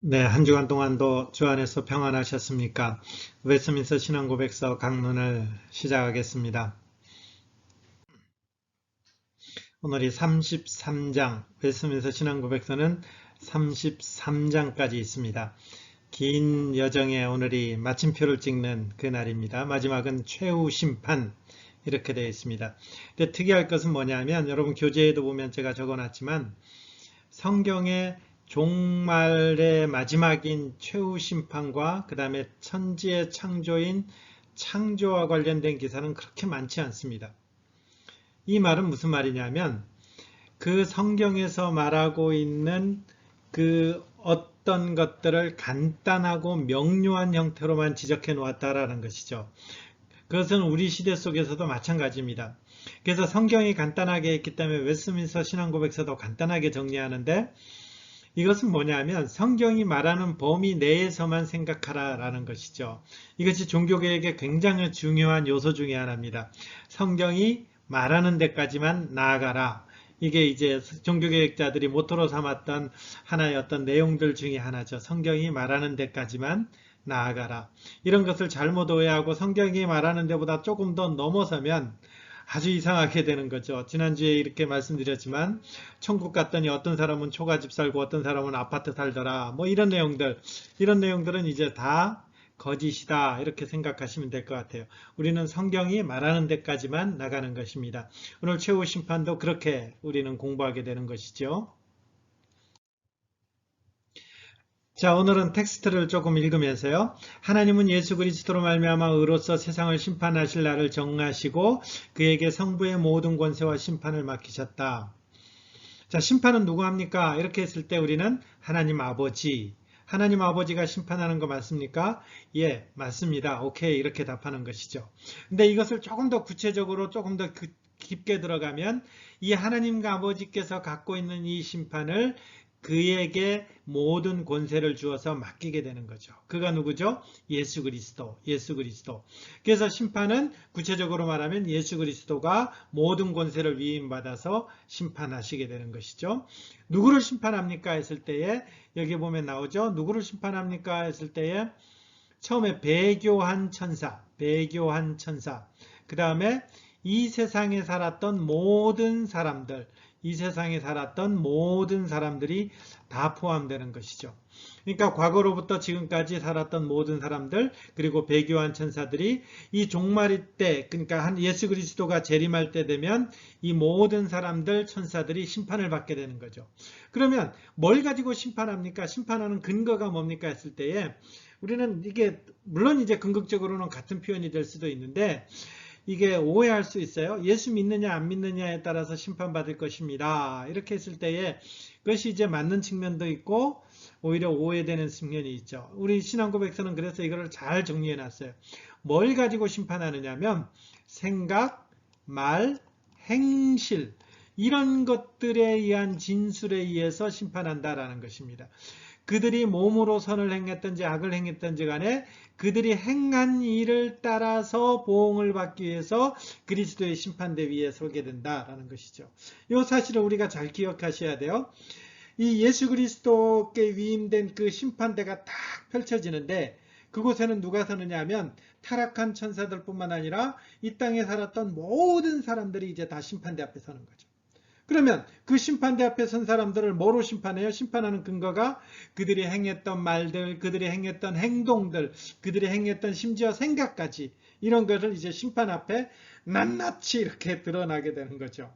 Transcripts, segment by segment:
네, 한 주간 동안도 주 안에서 평안하셨습니까? 웨스민스터 신앙고백서 강론을 시작하겠습니다. 오늘이 33장, 웨스민스터 신앙고백서는 33장까지 있습니다. 긴 여정에 오늘이 마침표를 찍는 그 날입니다. 마지막은 최후 심판, 이렇게 되어 있습니다. 근데 특이할 것은 뭐냐면, 여러분 교재에도 보면 제가 적어놨지만, 성경의 종말의 마지막인 최후 심판과 그 다음에 천지의 창조인 창조와 관련된 기사는 그렇게 많지 않습니다. 이 말은 무슨 말이냐면 그 성경에서 말하고 있는 그 어떤 것들을 간단하고 명료한 형태로만 지적해 놓았다라는 것이죠. 그것은 우리 시대 속에서도 마찬가지입니다. 그래서 성경이 간단하게 했기 때문에 웨스민스터 신앙고백서도 간단하게 정리하는데, 이것은 뭐냐면 성경이 말하는 범위 내에서만 생각하라라는 것이죠. 이것이 종교개혁의 굉장히 중요한 요소 중에 하나입니다. 성경이 말하는 데까지만 나아가라. 이게 이제 종교개혁자들이 모토로 삼았던 하나의 어떤 내용들 중에 하나죠. 성경이 말하는 데까지만 나아가라. 이런 것을 잘못 오해하고 성경이 말하는 데보다 조금 더 넘어서면 아주 이상하게 되는 거죠. 지난주에 이렇게 말씀드렸지만 천국 갔더니 어떤 사람은 초가집 살고 어떤 사람은 아파트 살더라. 뭐 이런 내용들은 이제 다 거짓이다. 이렇게 생각하시면 될 것 같아요. 우리는 성경이 말하는 데까지만 나가는 것입니다. 오늘 최후 심판도 그렇게 우리는 공부하게 되는 것이죠. 자, 오늘은 텍스트를 조금 읽으면서요. 하나님은 예수 그리스도로 말미암아 의로서 세상을 심판하실 날을 정하시고 그에게 성부의 모든 권세와 심판을 맡기셨다. 자, 심판은 누구 합니까? 이렇게 했을 때 우리는 하나님 아버지가 심판하는 거 맞습니까? 예, 맞습니다. 오케이, 이렇게 답하는 것이죠. 근데 이것을 조금 더 구체적으로 조금 더 깊게 들어가면 이 하나님과 아버지께서 갖고 있는 이 심판을 그에게 모든 권세를 주어서 맡기게 되는 거죠. 그가 누구죠? 예수 그리스도, 예수 그리스도. 그래서 심판은 구체적으로 말하면 예수 그리스도가 모든 권세를 위임받아서 심판하시게 되는 것이죠. 누구를 심판합니까? 했을 때에 여기 보면 나오죠. 누구를 심판합니까? 했을 때에 처음에 배교한 천사, 배교한 천사. 그 다음에 이 세상에 살았던 모든 사람들, 이 세상에 살았던 모든 사람들이 다 포함되는 것이죠. 그러니까 과거로부터 지금까지 살았던 모든 사람들, 그리고 배교한 천사들이 이 종말일 때, 그러니까 한 예수 그리스도가 재림할 때 되면 이 모든 사람들, 천사들이 심판을 받게 되는 거죠. 그러면 뭘 가지고 심판합니까? 심판하는 근거가 뭡니까? 했을 때에 우리는 이게 물론 이제 궁극적으로는 같은 표현이 될 수도 있는데, 이게 오해할 수 있어요. 예수 믿느냐 안 믿느냐에 따라서 심판받을 것입니다. 이렇게 했을 때에 그것이 이제 맞는 측면도 있고 오히려 오해되는 측면이 있죠. 우리 신앙고백서는 그래서 이거를 잘 정리해 놨어요. 뭘 가지고 심판하느냐면 생각, 말, 행실, 이런 것들에 의한 진술에 의해서 심판한다라는 것입니다. 그들이 몸으로 선을 행했든지 악을 행했든지 간에 그들이 행한 일을 따라서 보응을 받기 위해서 그리스도의 심판대 위에 서게 된다라는 것이죠. 이 사실을 우리가 잘 기억하셔야 돼요. 이 예수 그리스도께 위임된 그 심판대가 딱 펼쳐지는데 그곳에는 누가 서느냐 하면 타락한 천사들뿐만 아니라 이 땅에 살았던 모든 사람들이 이제 다 심판대 앞에 서는 거죠. 그러면 그 심판대 앞에 선 사람들을 뭐로 심판해요? 심판하는 근거가 그들이 행했던 말들, 그들이 행했던 행동들, 그들이 행했던 심지어 생각까지 이런 것을 이제 심판 앞에 낱낱이 이렇게 드러나게 되는 거죠.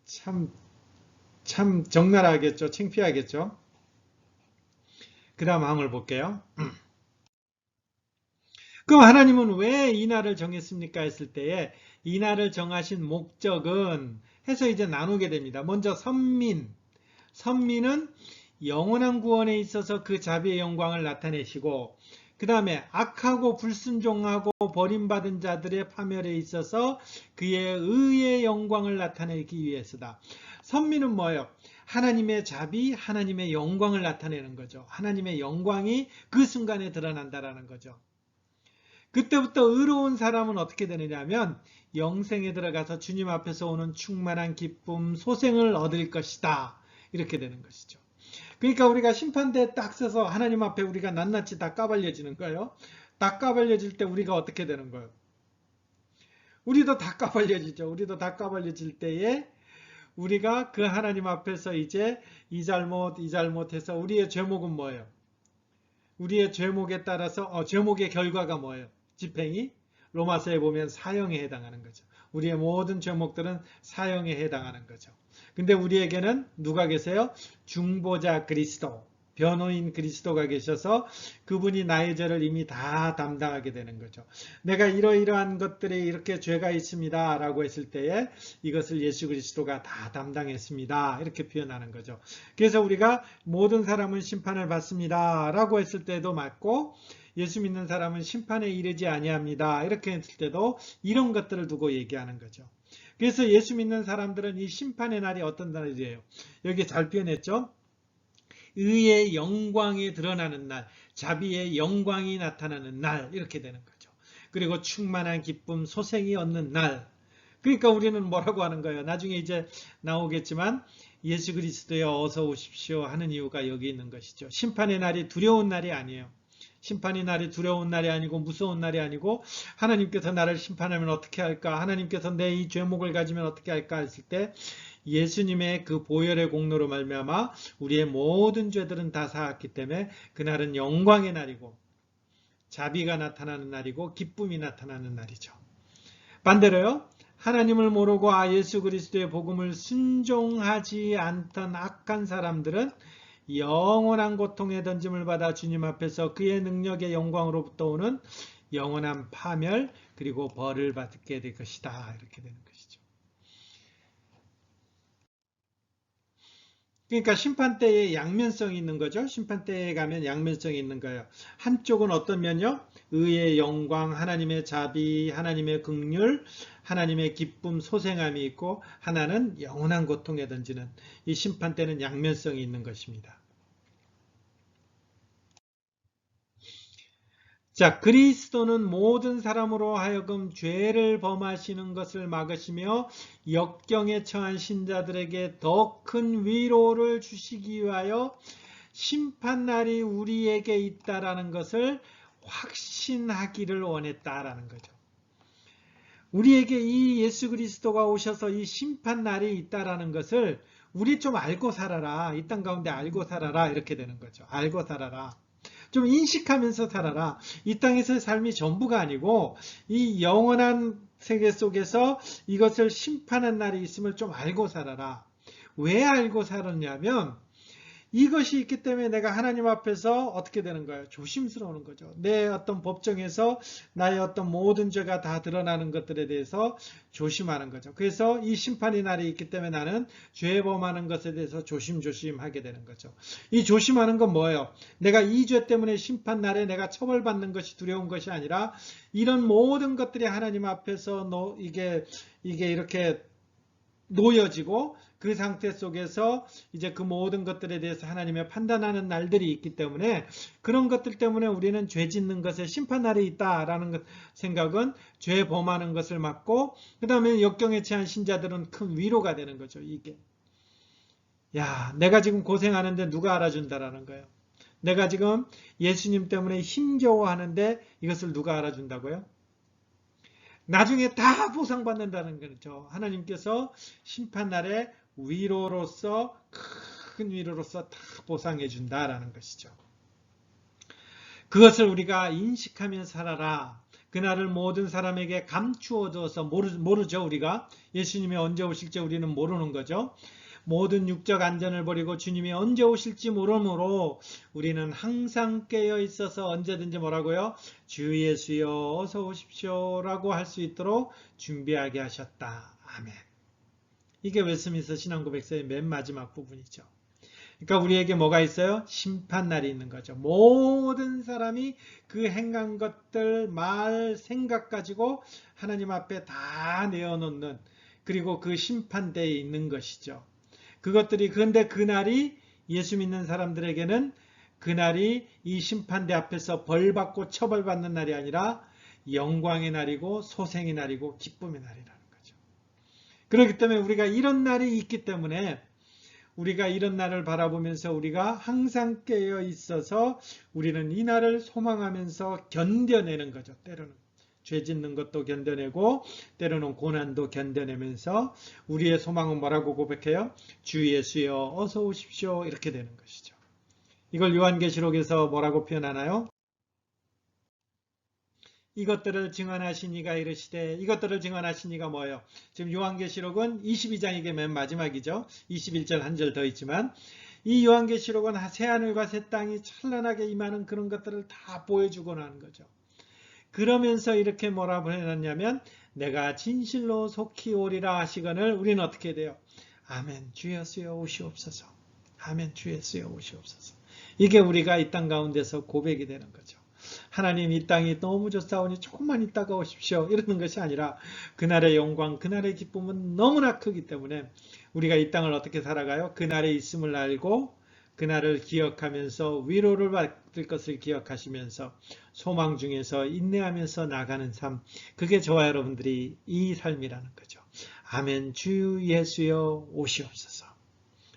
참 적나라하겠죠. 창피하겠죠. 그 다음 항을 볼게요. 그럼 하나님은 왜 이 날을 정했습니까? 했을 때에 이 날을 정하신 목적은 해서 이제 나누게 됩니다. 먼저 선민은 영원한 구원에 있어서 그 자비의 영광을 나타내시고 그 다음에 악하고 불순종하고 버림받은 자들의 파멸에 있어서 그의 의의 영광을 나타내기 위해서다. 선민은 뭐예요? 하나님의 자비, 하나님의 영광을 나타내는 거죠. 하나님의 영광이 그 순간에 드러난다라는 거죠. 그때부터 의로운 사람은 어떻게 되느냐 하면 영생에 들어가서 주님 앞에서 오는 충만한 기쁨, 소생을 얻을 것이다. 이렇게 되는 것이죠. 그러니까 우리가 심판대에 딱 서서 하나님 앞에 우리가 낱낱이 다 까발려지는 거예요. 다 까발려질 때 우리가 어떻게 되는 거예요? 우리도 다 까발려지죠. 우리도 다 까발려질 때에 우리가 그 하나님 앞에서 이제 이 잘못해서 우리의 죄목은 뭐예요? 우리의 죄목에 따라서 죄목의 결과가 뭐예요? 집행이 로마서에 보면 사형에 해당하는 거죠. 우리의 모든 죄목들은 사형에 해당하는 거죠. 근데 우리에게는 누가 계세요? 중보자 그리스도, 변호인 그리스도가 계셔서 그분이 나의 죄를 이미 다 담당하게 되는 거죠. 내가 이러이러한 것들에 이렇게 죄가 있습니다 라고 했을 때에 이것을 예수 그리스도가 다 담당했습니다 이렇게 표현하는 거죠. 그래서 우리가 모든 사람은 심판을 받습니다 라고 했을 때도 맞고, 예수 믿는 사람은 심판에 이르지 아니합니다 이렇게 했을 때도 이런 것들을 두고 얘기하는 거죠. 그래서 예수 믿는 사람들은 이 심판의 날이 어떤 날이에요? 여기 잘 표현했죠? 의의 영광이 드러나는 날, 자비의 영광이 나타나는 날 이렇게 되는 거죠. 그리고 충만한 기쁨, 소생이 얻는 날. 그러니까 우리는 뭐라고 하는 거예요? 나중에 이제 나오겠지만 예수 그리스도여 어서 오십시오 하는 이유가 여기 있는 것이죠. 심판의 날이 두려운 날이 아니에요. 심판의 날이 두려운 날이 아니고 무서운 날이 아니고, 하나님께서 나를 심판하면 어떻게 할까? 하나님께서 내 이 죄목을 가지면 어떻게 할까? 했을 때 예수님의 그 보혈의 공로로 말미암아 우리의 모든 죄들은 다 사았기 때문에 그날은 영광의 날이고 자비가 나타나는 날이고 기쁨이 나타나는 날이죠. 반대로요, 하나님을 모르고 예수 그리스도의 복음을 순종하지 않던 악한 사람들은 영원한 고통의 던짐을 받아 주님 앞에서 그의 능력의 영광으로부터 오는 영원한 파멸 그리고 벌을 받게 될 것이다 이렇게 되는 것이죠. 그러니까 심판대에 양면성이 있는 거죠. 심판대에 가면 양면성이 있는 거예요. 한쪽은 어떤 면요? 의의 영광, 하나님의 자비, 하나님의 긍휼, 하나님의 기쁨, 소생함이 있고, 하나는 영원한 고통에 던지는, 이 심판대는 양면성이 있는 것입니다. 자, 그리스도는 모든 사람으로 하여금 죄를 범하시는 것을 막으시며 역경에 처한 신자들에게 더 큰 위로를 주시기 위하여 심판날이 우리에게 있다라는 것을 확신하기를 원했다라는 거죠. 우리에게 이 예수 그리스도가 오셔서 이 심판날이 있다라는 것을 우리 좀 알고 살아라. 이 땅 가운데 알고 살아라. 이렇게 되는 거죠. 알고 살아라. 좀 인식하면서 살아라. 이 땅에서의 삶이 전부가 아니고 이 영원한 세계 속에서 이것을 심판한 날이 있음을 좀 알고 살아라. 왜 알고 살았냐면 이것이 있기 때문에 내가 하나님 앞에서 어떻게 되는 거예요? 조심스러운 거죠. 내 어떤 법정에서 나의 어떤 모든 죄가 다 드러나는 것들에 대해서 조심하는 거죠. 그래서 이 심판의 날이 있기 때문에 나는 죄 범하는 것에 대해서 조심조심하게 되는 거죠. 이 조심하는 건 뭐예요? 내가 이 죄 때문에 심판 날에 내가 처벌받는 것이 두려운 것이 아니라 이런 모든 것들이 하나님 앞에서 이게 이렇게 놓여지고 그 상태 속에서 이제 그 모든 것들에 대해서 하나님의 판단하는 날들이 있기 때문에 그런 것들 때문에 우리는 죄 짓는 것에 심판날이 있다라는 생각은 죄 범하는 것을 막고, 그 다음에 역경에 처한 신자들은 큰 위로가 되는 거죠. 이게 내가 지금 고생하는데 누가 알아준다라는 거예요. 내가 지금 예수님 때문에 힘겨워하는데 이것을 누가 알아준다고요? 나중에 다 보상받는다는 거죠. 하나님께서 심판날에 위로로서, 큰 위로로서 다 보상해 준다라는 것이죠. 그것을 우리가 인식하며 살아라. 그날을 모든 사람에게 감추어 두어서 모르죠. 우리가 예수님이 언제 오실지 우리는 모르는 거죠. 모든 육적 안전을 버리고 주님이 언제 오실지 모르므로 우리는 항상 깨어 있어서 언제든지 뭐라고요? 주 예수여 어서 오십시오 라고 할 수 있도록 준비하게 하셨다. 아멘. 이게 웨스민스터 신앙고백서의 맨 마지막 부분이죠. 그러니까 우리에게 뭐가 있어요? 심판날이 있는 거죠. 모든 사람이 그 행한 것들, 말, 생각 가지고 하나님 앞에 다 내어놓는, 그리고 그 심판대에 있는 것이죠. 그것들이, 그런데 그날이 예수 믿는 사람들에게는 그날이 이 심판대 앞에서 벌받고 처벌받는 날이 아니라 영광의 날이고 소생의 날이고 기쁨의 날이라는 거죠. 그렇기 때문에 우리가 이런 날이 있기 때문에 우리가 이런 날을 바라보면서 우리가 항상 깨어 있어서 우리는 이 날을 소망하면서 견뎌내는 거죠. 때로는 죄 짓는 것도 견뎌내고 때로는 고난도 견뎌내면서 우리의 소망은 뭐라고 고백해요? 주 예수여 어서 오십시오. 이렇게 되는 것이죠. 이걸 요한계시록에서 뭐라고 표현하나요? 이것들을 증언하신 이가 이르시되, 이것들을 증언하신 이가 뭐예요? 지금 요한계시록은 22장이게 맨 마지막이죠. 21절 한 절 더 있지만 이 요한계시록은 새하늘과 새 땅이 찬란하게 임하는 그런 것들을 다 보여주고 하는 거죠. 그러면서 이렇게 뭐라고 해놨냐면 내가 진실로 속히 오리라 하시거늘 우리는 어떻게 돼요? 아멘 주 예수여 오시옵소서. 아멘 주 예수여 오시옵소서. 이게 우리가 이 땅 가운데서 고백이 되는 거죠. 하나님 이 땅이 너무 좋사오니 조금만 있다가 오십시오. 이러는 것이 아니라 그날의 영광, 그날의 기쁨은 너무나 크기 때문에 우리가 이 땅을 어떻게 살아가요? 그날에 있음을 알고 그날을 기억하면서 위로를 받을 것을 기억하시면서 소망 중에서 인내하면서 나가는 삶. 그게 저와 여러분들이 이 삶이라는 거죠. 아멘 주 예수여 오시옵소서.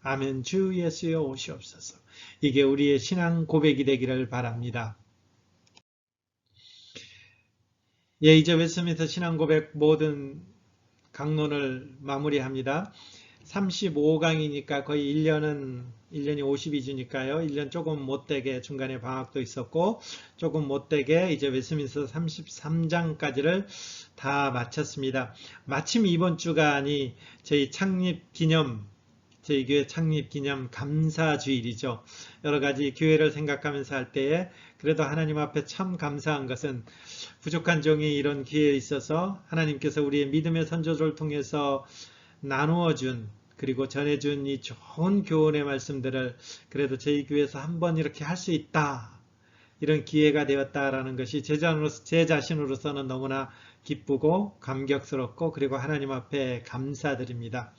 아멘 주 예수여 오시옵소서. 이게 우리의 신앙 고백이 되기를 바랍니다. 예, 이제 웨스트민스터 신앙 고백 모든 강론을 마무리합니다. 35강이니까 거의 1년이 52주니까요. 1년 조금 못되게 중간에 방학도 있었고 조금 못되게 이제 웨스트민스터 33장까지를 다 마쳤습니다. 마침 이번 주간이 저희 창립 기념, 저희 교회 창립 기념 감사주일이죠. 여러 가지 교회를 생각하면서 할 때에 그래도 하나님 앞에 참 감사한 것은 부족한 종이 이런 기회에 있어서 하나님께서 우리의 믿음의 선조를 통해서 나누어준 그리고 전해준 이 좋은 교훈의 말씀들을 그래도 저희 교회에서 한번 이렇게 할 수 있다. 이런 기회가 되었다라는 것이 제 자신으로서는 너무나 기쁘고 감격스럽고 그리고 하나님 앞에 감사드립니다.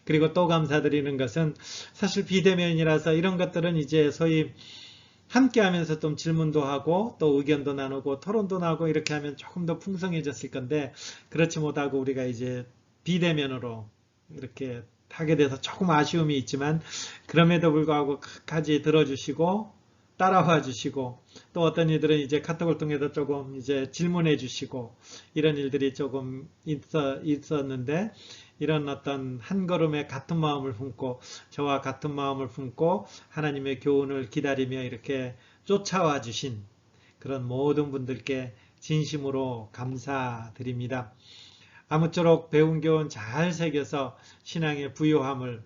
그리고 또 감사드리는 것은 사실 비대면이라서 이런 것들은 이제 소위 함께 하면서 좀 질문도 하고 또 의견도 나누고 토론도 나누고 이렇게 하면 조금 더 풍성해졌을 건데 그렇지 못하고 우리가 이제 비대면으로 이렇게 하게 돼서 조금 아쉬움이 있지만 그럼에도 불구하고 끝까지 들어주시고 따라와 주시고 또 어떤 이들은 이제 카톡을 통해서 조금 이제 질문해 주시고 이런 일들이 조금 있었는데 이런 어떤 한 걸음에 같은 마음을 품고 저와 같은 마음을 품고 하나님의 교훈을 기다리며 이렇게 쫓아와 주신 그런 모든 분들께 진심으로 감사드립니다. 아무쪼록 배운 교훈 잘 새겨서 신앙의 부요함을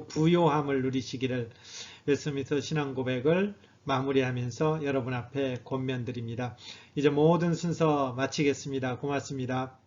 부요함을 누리시기를 웨스트민스터 신앙 고백을 마무리하면서 여러분 앞에 권면드립니다. 이제 모든 순서 마치겠습니다. 고맙습니다.